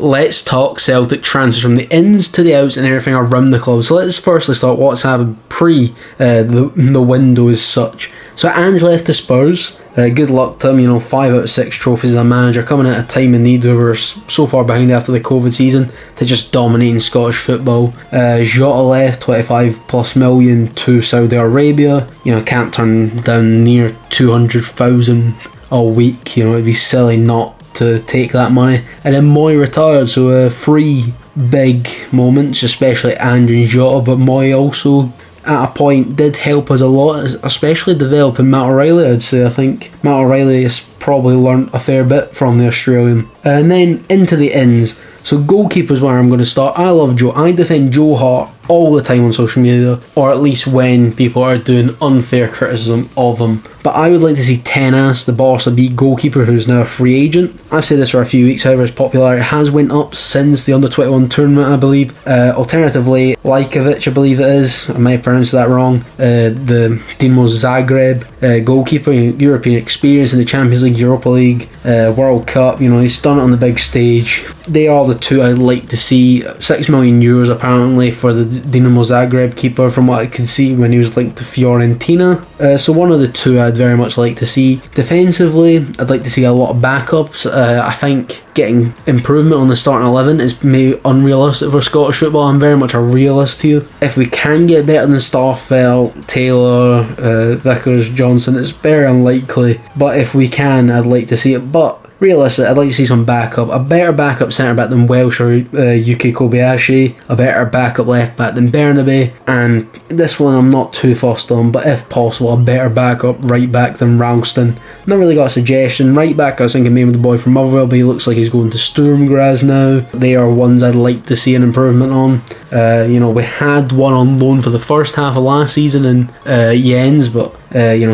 let's talk Celtic transfers from the ins to the outs and everything around the club. So let's firstly start what's happened pre the window as such. So Ange left to Spurs. Good luck to him, 5 out of 6 trophies as a manager, coming at a time in need. We were so far behind after the COVID season to just dominating Scottish football. Jota left, 25 plus million to Saudi Arabia. Can't turn down near 200,000 a week. It'd be silly not to take that money. And then Moy retired, so 3 big moments, especially Ange and Jota, but Moy also at a point did help us a lot, especially developing Matt O'Reilly. I'd say I think Matt O'Reilly has probably learnt a fair bit from the Australian. And then into the ins. So goalkeepers where I'm going to start. I love Joe. I defend Joe Hart all the time on social media, or at least when people are doing unfair criticism of him. But I would like to see Tenas, the Barca B goalkeeper who's now a free agent. I've said this for a few weeks, however his popularity has went up since the under-21 tournament, I believe. Alternatively, Lajkovic, I believe it is, I might pronounce that wrong, the Dinamo Zagreb goalkeeper, European experience in the Champions League, Europa League, World Cup, he's done it on the big stage. They are the two I'd like to see. €6 million apparently for the Dinamo Zagreb keeper, from what I could see when he was linked to Fiorentina. So one of the two I'd very much like to see. Defensively, I'd like to see a lot of backups. I think getting improvement on the starting 11 is maybe unrealistic for Scottish football. I'm very much a realist here. If we can get better than Starfelt, Taylor, Vickers, Johnson, it's very unlikely. But if we can, I'd like to see it. But realistic, I'd like to see some backup. A better backup centre back than Welsh or Yuki Kobayashi. A better backup left back than Bernabe. And this one I'm not too fussed on, but if possible, a better backup right back than Ralston. Not really got a suggestion. Right back, I was thinking maybe the boy from Motherwell, but he looks like he's going to Sturm Graz now. They are ones I'd like to see an improvement on. We had one on loan for the first half of last season in Jens, but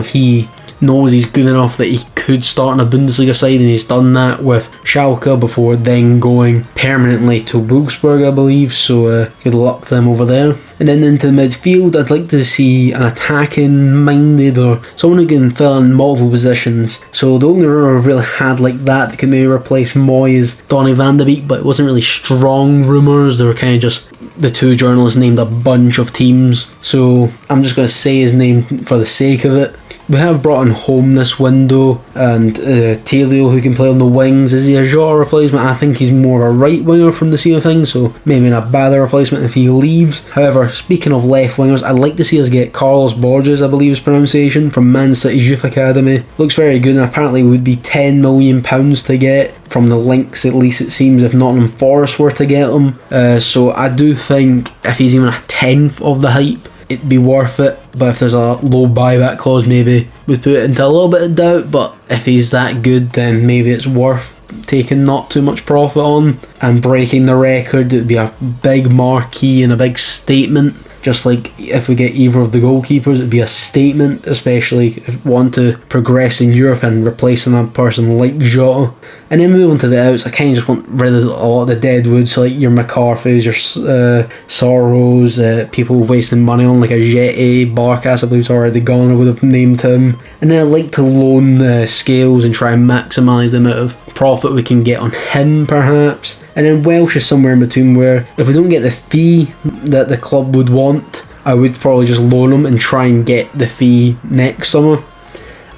he knows he's good enough that he could start in a Bundesliga side, and he's done that with Schalke before then going permanently to Wolfsburg, I believe, so good luck to them over there. And then into the midfield, I'd like to see an attacking minded or someone who can fill in multiple positions. So the only rumour I've really had like that could maybe replace Moy is Donny van de Beek, but it wasn't really strong rumours. They were kind of just the two journalists named a bunch of teams, so I'm just going to say his name for the sake of it. We have brought in Home this window, and Tilio, who can play on the wings. Is he a Jota replacement? I think he's more of a right winger from the scene of things, so maybe not a bad replacement if he leaves. However, speaking of left wingers, I'd like to see us get Carlos Borges, I believe his pronunciation, from Man City's youth academy. Looks very good, and apparently would be £10 million to get, from the links at least it seems, if Nottingham Forest were to get him. So I do think if he's even a tenth of the hype, it'd be worth it. But if there's a low buyback clause, maybe we'd put it into a little bit of doubt. But if he's that good, then maybe it's worth taking not too much profit on and breaking the record. It'd be a big marquee and a big statement. Just like if we get either of the goalkeepers, it'd be a statement, especially if we want to progress in Europe and replacing a person like Jota. And then moving to the outs, I kind of just want rid of a lot of the dead wood, so like your McCarthy's, your Sorrows, people wasting money on like a Jete, Barkas, I believe is already gone, I would have named him. And then I'd like to loan Scales and try and maximise the amount of profit we can get on him perhaps. And then Welsh is somewhere in between, where if we don't get the fee that the club would want, I would probably just loan him and try and get the fee next summer.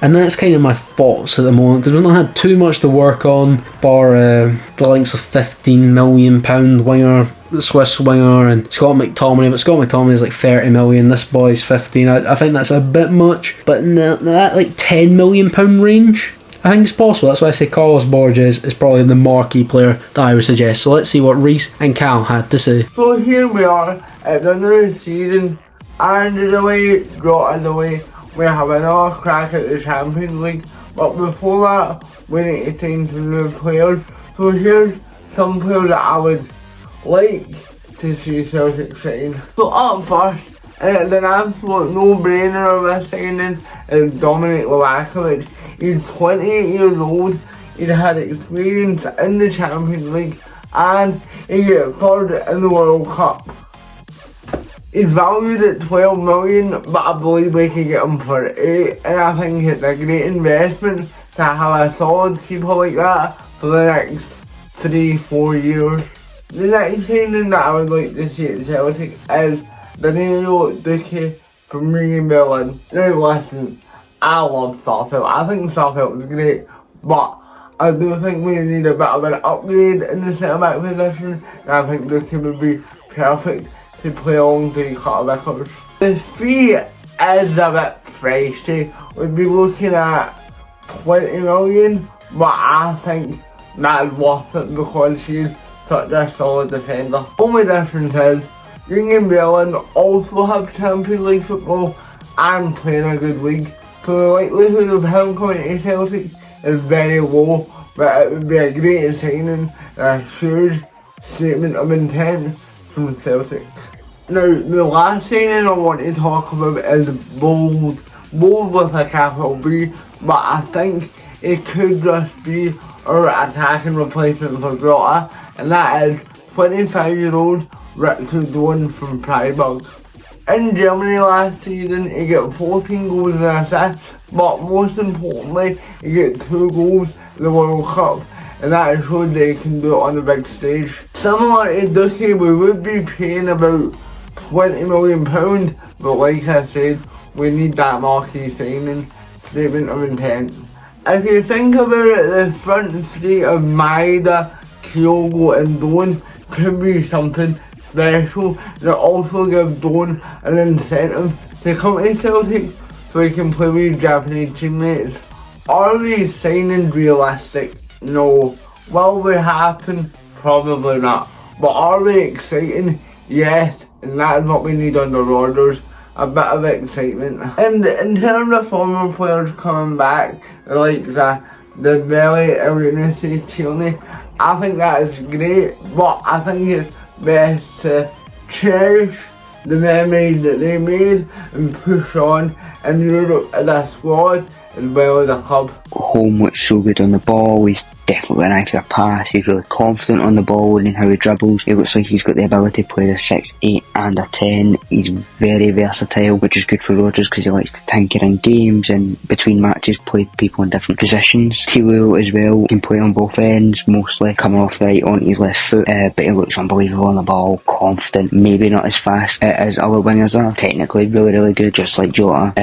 And that's kind of my thoughts at the moment, because we've not had too much to work on, bar the likes of £15 million winger, the Swiss winger, and Scott McTominay. But Scott McTominay is like 30 million, this boy's 15. I think that's a bit much, but in that like £10 million range, I think it's possible. That's why I say Carlos Borges is probably the marquee player that I would suggest. So let's see what Reiss and Cal had to say. So here we are at the new season, and the way, draw the way. We have another crack at the Champions League, but before that, we need to sign some new players. So here's some players that I would like to see Celtic sign. So up first, the absolute no-brainer of this signing is Dominic Livakovic. He's 28 years old, he's had experience in the Champions League, and he got third in the World Cup. He's valued at 12 million, but I believe we can get him for 8, and I think it's a great investment to have a solid keeper like that for the next 3-4 years. The next signing that I would like to see at Celtic is Tilio from Union Berlin. Now listen, I love Starfield. I think Starfield was great, but I do think we need a bit of an upgrade in the centre back position, and I think Duke would be perfect to play alongside Carter Vickers. The fee is a bit pricey. We'd be looking at 20 million, but I think that's worth it because she's such a solid defender. Only difference is Union Berlin also have Champions League football and playing a good league, so the likelihood of him coming to Celtic is very low, but it would be a great signing and a huge statement of intent from Celtic. Now, the last signing I want to talk about is bold with a capital B, but I think it could just be our attacking replacement for Jota, and that is 25-year-old Richard Doan from Freiburg. In Germany last season, he got 14 goals and assists, but most importantly, he got 2 goals in the World Cup, and that showed that he can do it on the big stage. Similar to Ducky, we would be paying about £20 million, but like I said, we need that marquee signing, statement of intent. If you think about it, the front three of Maeda, Kyogo and Doan could be something special that also gives Doan an incentive to come to Celtic so he can play with Japanese teammates. Are these signings realistic? No. Will they happen? Probably not. But are they exciting? Yes, and that is what we need under Rodgers. A bit of excitement. And in terms of former players coming back, like the Belly, Erinisi, Tierney, I think that is great, but I think it's best to cherish the memories that they made and push on in Europe as a squad as well as a club. Home looks so good on the ball, he's definitely an eye for a pass, he's really confident on the ball and in how he dribbles. He looks like he's got the ability to play the 6, 8 and a 10. He's very versatile, which is good for Rodgers because he likes to tinker in games and between matches play people in different positions. Tilio as well can play on both ends, mostly coming off the right onto his left foot, but he looks unbelievable on the ball, confident, maybe not as fast as other wingers are, technically really good, just like Jota.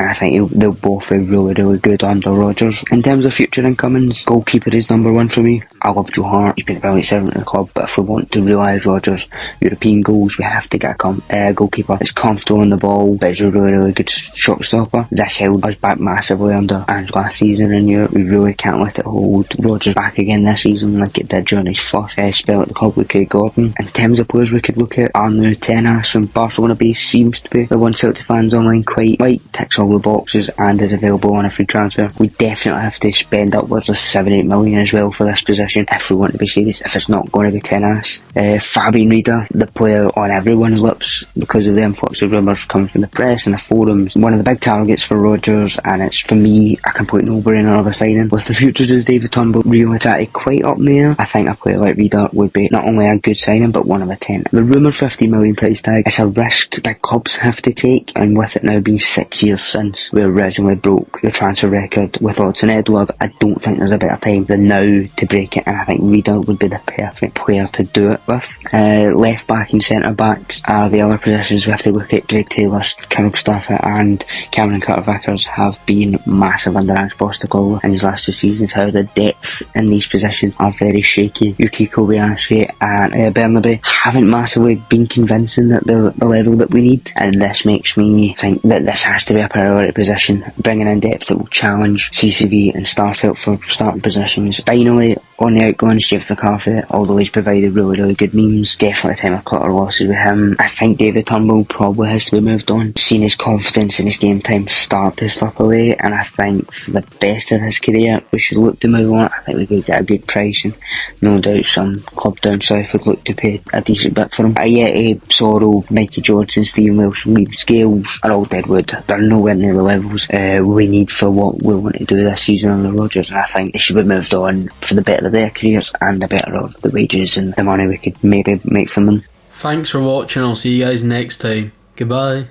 I think they'll both be really good under Rodgers. In terms of future incomings, goalkeeper is number 1 for me. I love Joe Hart, he's been a brilliant servant of the club, but if we want to realise Rodgers' European goals, we have to get a goalkeeper that's comfortable on the ball, but is a really good shot stopper. This held us back massively under Ange last season in Europe. We really can't let it hold Rodgers back again this season like it did during his first spell at the club with Craig Gordon. In terms of players we could look at, Arnaud Tenas from Barcelona base seems to be the one Celtic fans online quite like, ticks all the boxes and is available on a free transfer. We definitely have to spend upwards of 7-8 million as well for this position if we want to be serious, if it's not going to be Tenas. Fabian Rieder, the player on everyone's lips because of the influx of rumours coming from the press and the forums, one of the big targets for Rodgers, and it's for me a complete no-brainer of a signing. With the futures as David Turnbull really quite up there, I think a player like Rieder would be not only a good signing but one of a 10. The rumoured 50 million price tag is a risk big clubs have to take, and with it now being 6 years since we originally broke the transfer record with Odsonne Edouard, I don't think there's a better time than now to break it, and I think Rieder would be the perfect player to do it with. Left back and centre backs are the other positions we have to look at. Greg Taylor, Kyle Mustafa and Cameron Carter-Vickers have been massive under Ange Postecoglou in his last 2 seasons. However, the depth in these positions are very shaky. Yuki Kobayashi and Bernabé haven't massively been convincing at the level that we need, and this makes me think that this has to be a priority position, bringing in depth that will challenge CCV and Starfelt for starting positions. Finally, on the outgoings, James McCarthy, although he's provided really good memes, definitely time of cut our losses with him. I think David Turnbull probably has to be moved on, seeing his confidence in his game time start to slip away, and I think for the best of his career we should look to move on. I think we could get a good price, and no doubt some club down south would look to pay a decent bit for him. Ayeti, Sorrell, Mikey Johnson, Stephen Welsh, Lee Scales are all deadwood. They're nowhere near the levels we need for what we want to do this season under Rodgers, and I think they should be moved on for the better of their careers and the better of the wages and the money we could maybe make from them. Thanks for watching, I'll see you guys next time. Goodbye.